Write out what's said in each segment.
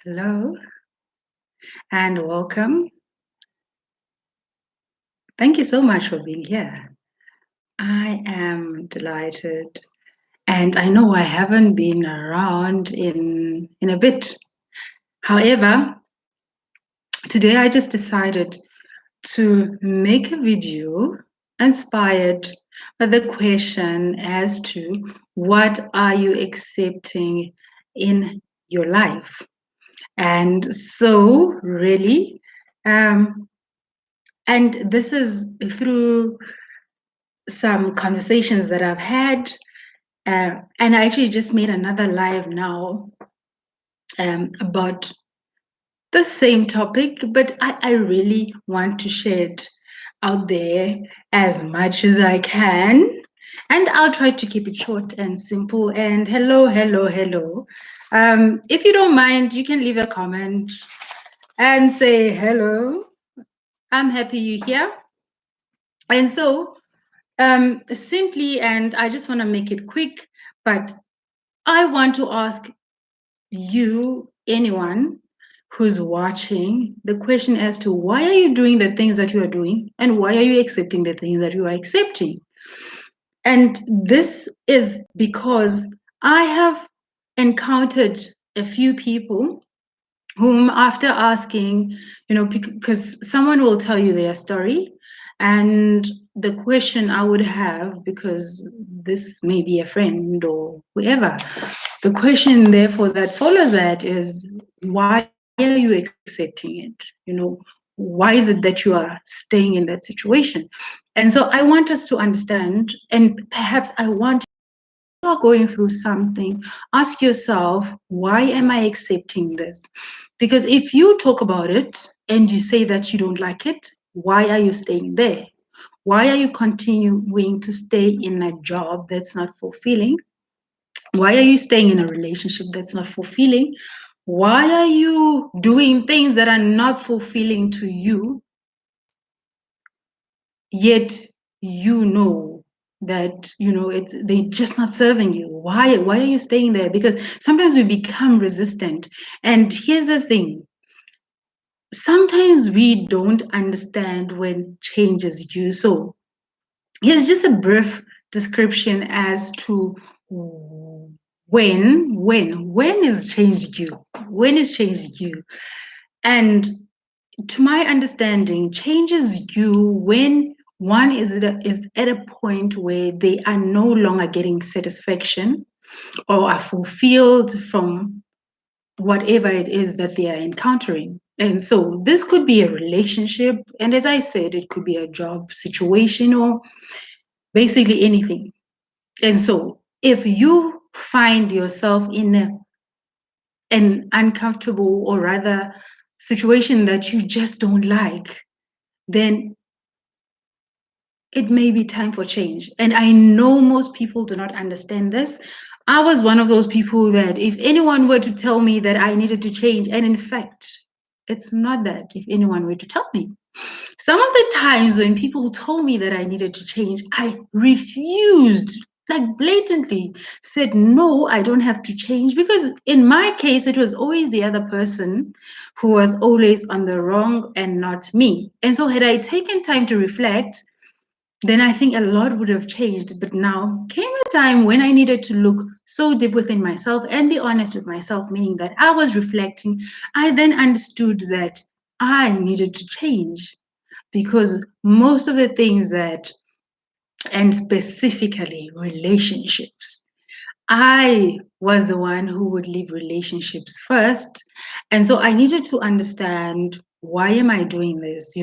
Hello and welcome. Thank you so much for being here. I am delighted, and I know I haven't been around in a bit. However, today I just decided to make a video inspired by the question as to what are you accepting in your life? And so, really, um, and this is through some conversations that I've had. And I actually just made another live now about the same topic, but I really want to share it out there as much as I can. And I'll try to keep it short and simple. And hello, hello, hello. If you don't mind, you can leave a comment and say hello. I'm happy you're here. And so, simply, and I just want to make it quick, but I want to ask you, anyone who's watching, the question as to why are you doing the things that you are doing and why are you accepting the things that you are accepting? And this is because I have encountered a few people whom, after asking, because someone will tell you their story, and the question I would have, because this may be a friend or whoever, the question therefore that follows that is, why are you accepting it? Why is it that you are staying in that situation? And so I want us to understand, and perhaps I want you are going through something, ask yourself, why am I accepting this? Because if you talk about it and you say that you don't like it, why are you staying there? Why are you continuing to stay in a job that's not fulfilling? Why are you staying in a relationship that's not fulfilling? Why are you doing things that are not fulfilling to you, yet you know that they're just not serving you? Why are you staying there? Because sometimes we become resistant. And here's the thing, sometimes we don't understand when change is due. So here's just a brief description as to when is change due? When is change due? And to my understanding, change is due when one is at a point where they are no longer getting satisfaction or are fulfilled from whatever it is that they are encountering. And so this could be a relationship. And as I said, it could be a job situation or basically anything. And so if you find yourself in an uncomfortable, or rather situation that you just don't like, then it may be time for change. And I know most people do not understand this. I was one of those people that if anyone were to tell me that I needed to change, and in fact, it's not that if anyone were to tell me. Some of the times when people told me that I needed to change, I refused, like blatantly said, no, I don't have to change. Because in my case, it was always the other person who was always on the wrong and not me. And so, had I taken time to reflect, then I think a lot would have changed. But now came a time when I needed to look so deep within myself and be honest with myself, meaning that I was reflecting. I then understood that I needed to change, because most of the things that, and specifically relationships, I was the one who would leave relationships first. And so I needed to understand, why am I doing this?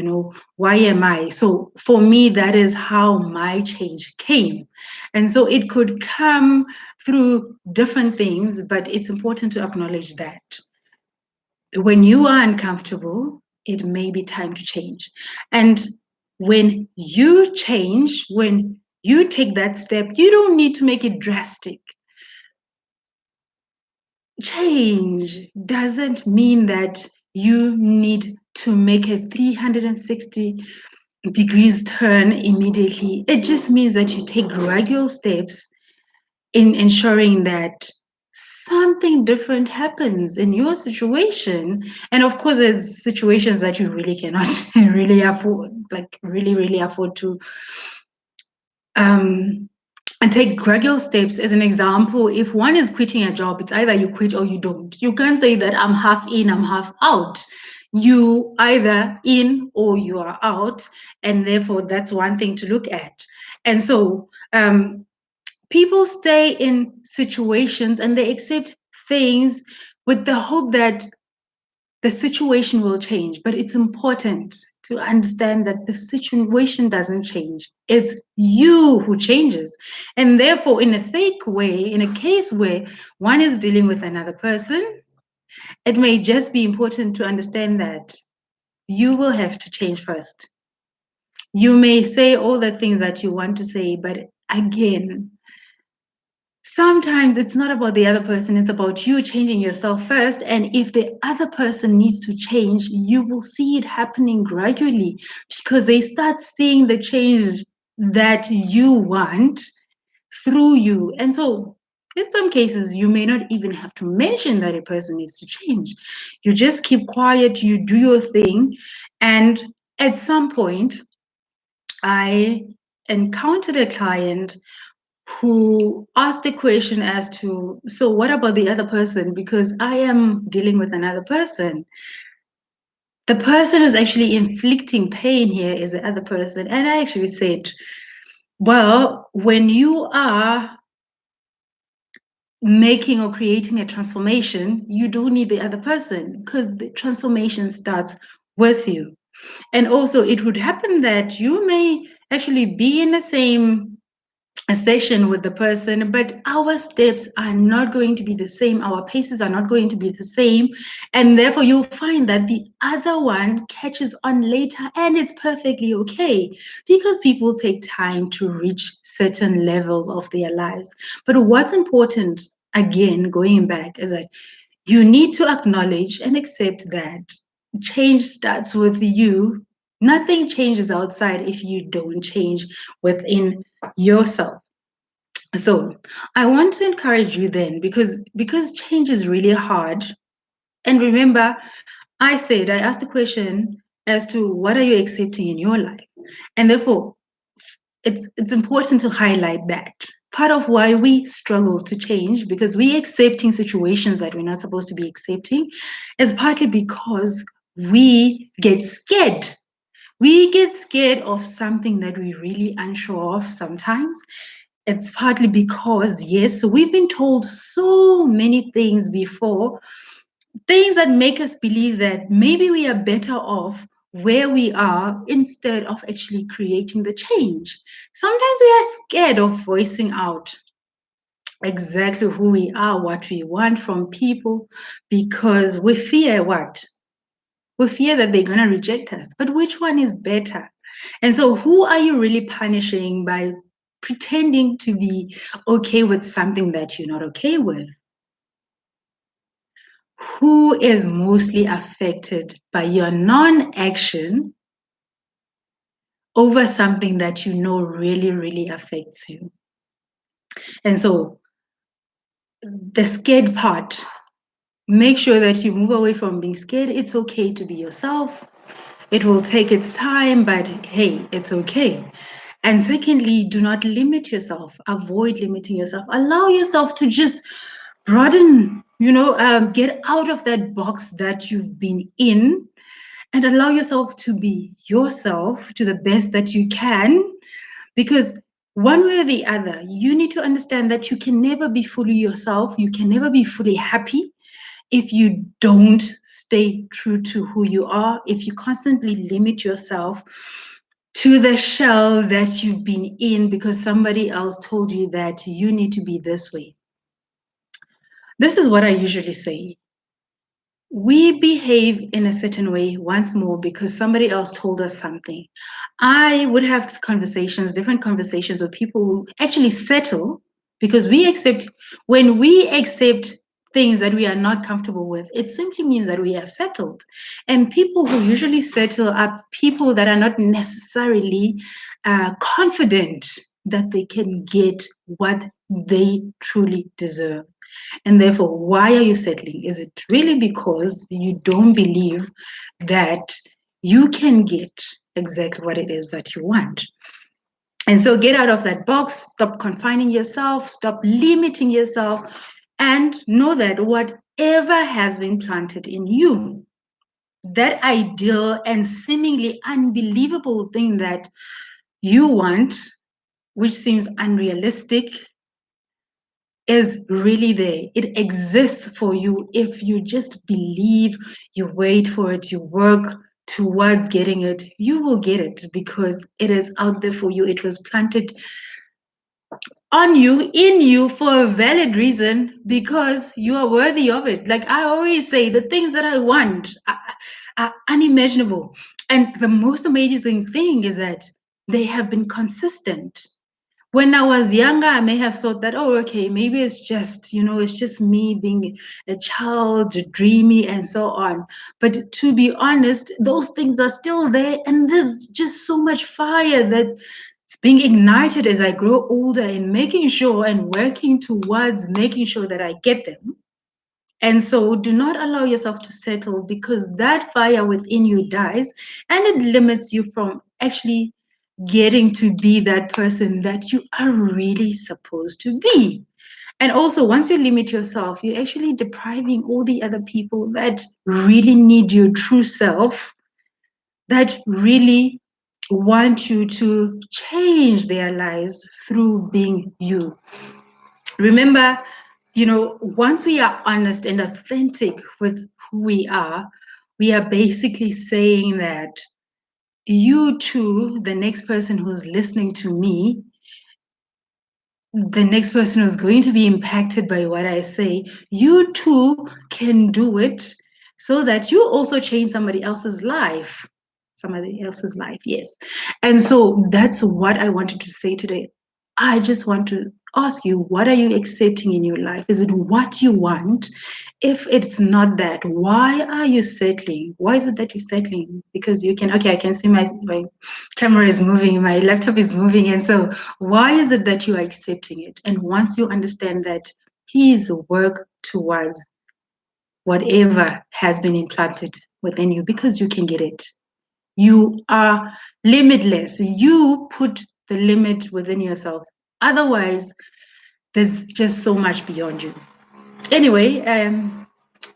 Why am I? So for me, that is how my change came. And so it could come through different things, but it's important to acknowledge that when you are uncomfortable, it may be time to change. And when you change, when you take that step, you don't need to make it drastic. Change doesn't mean that you need to make a 360 degrees turn immediately. It just means that you take gradual steps in ensuring that something different happens in your situation. And of course, there's situations that you really cannot really afford, like really afford to um and take gradual steps. As an example, if one is quitting a job, it's either you quit or you don't. You can't say that I'm half in, I'm half out. You either in or you are out, and therefore that's one thing to look at. And so people stay in situations and they accept things with the hope that the situation will change. But it's important to understand that the situation doesn't change. It's you who changes. And therefore, in a sake way, in a case where one is dealing with another person, it may just be important to understand that you will have to change first. You may say all the things that you want to say, but again, sometimes it's not about the other person, it's about you changing yourself first. And if the other person needs to change, you will see it happening gradually because they start seeing the change that you want through you. And so, in some cases, you may not even have to mention that a person needs to change. You just keep quiet, you do your thing. And at some point, I encountered a client who asked the question as to, so what about the other person? Because I am dealing with another person. The person who's actually inflicting pain here is the other person. And I actually said, well, when you are making or creating a transformation, you don't need the other person because the transformation starts with you. And also, it would happen that you may actually be in the same a session with the person, but our steps are not going to be the same. Our paces are not going to be the same. And therefore, you'll find that the other one catches on later, and it's perfectly okay because people take time to reach certain levels of their lives. But what's important, again, going back, is that you need to acknowledge and accept that change starts with you. Nothing changes outside if you don't change within yourself. So I want to encourage you then because change is really hard. And remember, I asked the question as to what are you accepting in your life? And therefore, it's important to highlight that. Part of why we struggle to change because we accepting situations that we're not supposed to be accepting is partly because we get scared. We get scared of something that we're really unsure of sometimes. It's partly because, yes, we've been told so many things before, things that make us believe that maybe we are better off where we are instead of actually creating the change. Sometimes we are scared of voicing out exactly who we are, what we want from people, because we fear what? We fear that they're going to reject us. But which one is better? And so, who are you really punishing by pretending to be okay with something that you're not okay with? Who is mostly affected by your non action over something that you know really affects you? And so, the scared part, make sure that you move away from being scared. It's okay to be yourself. It will take its time, but hey, it's okay. And secondly, do not limit yourself. Avoid limiting yourself. Allow yourself to just broaden, get out of that box that you've been in and allow yourself to be yourself to the best that you can. Because one way or the other, you need to understand that you can never be fully yourself. You can never be fully happy if you don't stay true to who you are, if you constantly limit yourself to the shell that you've been in because somebody else told you that you need to be this way. This is what I usually say. We behave in a certain way once more because somebody else told us something. I would have different conversations with people who actually settle because when we accept things that we are not comfortable with, it simply means that we have settled. And people who usually settle are people that are not necessarily confident that they can get what they truly deserve. And therefore, why are you settling? Is it really because you don't believe that you can get exactly what it is that you want? And so get out of that box, stop confining yourself, stop limiting yourself, and know that whatever has been planted in you, that ideal and seemingly unbelievable thing that you want, which seems unrealistic, is really there. It exists for you if you just believe, you wait for it, you work towards getting it, you will get it because it is out there for you. It was planted on you, in you for a valid reason because you are worthy of it. Like I always say, the things that I want are unimaginable. And the most amazing thing is that they have been consistent. When I was younger, I may have thought that, oh, okay, maybe it's just, it's just me being a child, dreamy, and so on. But to be honest, those things are still there. And there's just so much fire that it's being ignited as I grow older and making sure and working towards making sure that I get them. And so do not allow yourself to settle because that fire within you dies and it limits you from actually getting to be that person that you are really supposed to be. And also, once you limit yourself, you're actually depriving all the other people that really need your true self, that really want you to change their lives through being you. Remember, once we are honest and authentic with who we are basically saying that you too, the next person who's listening to me, the next person who's going to be impacted by what I say, you too can do it so that you also change somebody else's life. Somebody else's life, yes. And so that's what I wanted to say today. I just want to ask you, what are you accepting in your life? Is it what you want? If it's not that, why are you settling? Why is it that you're settling? Because you can, okay, I can see my camera is moving, my laptop is moving. And so why is it that you are accepting it? And once you understand that, please work towards whatever has been implanted within you because you can get it. You are limitless. You put the limit within yourself. Otherwise, there's just so much beyond you. Anyway,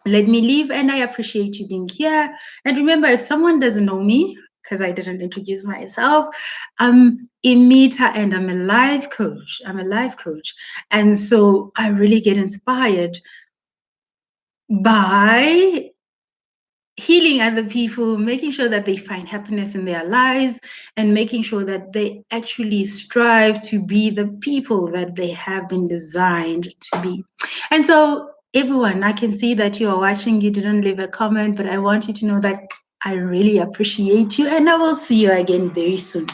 let me leave, and I appreciate you being here. And remember, if someone doesn't know me, because I didn't introduce myself, I'm Imitha, and I'm a life coach. And so I really get inspired by healing other people, making sure that they find happiness in their lives, and making sure that they actually strive to be the people that they have been designed to be. And so, everyone, I can see that you are watching. You didn't leave a comment, but I want you to know that I really appreciate you, and I will see you again very soon.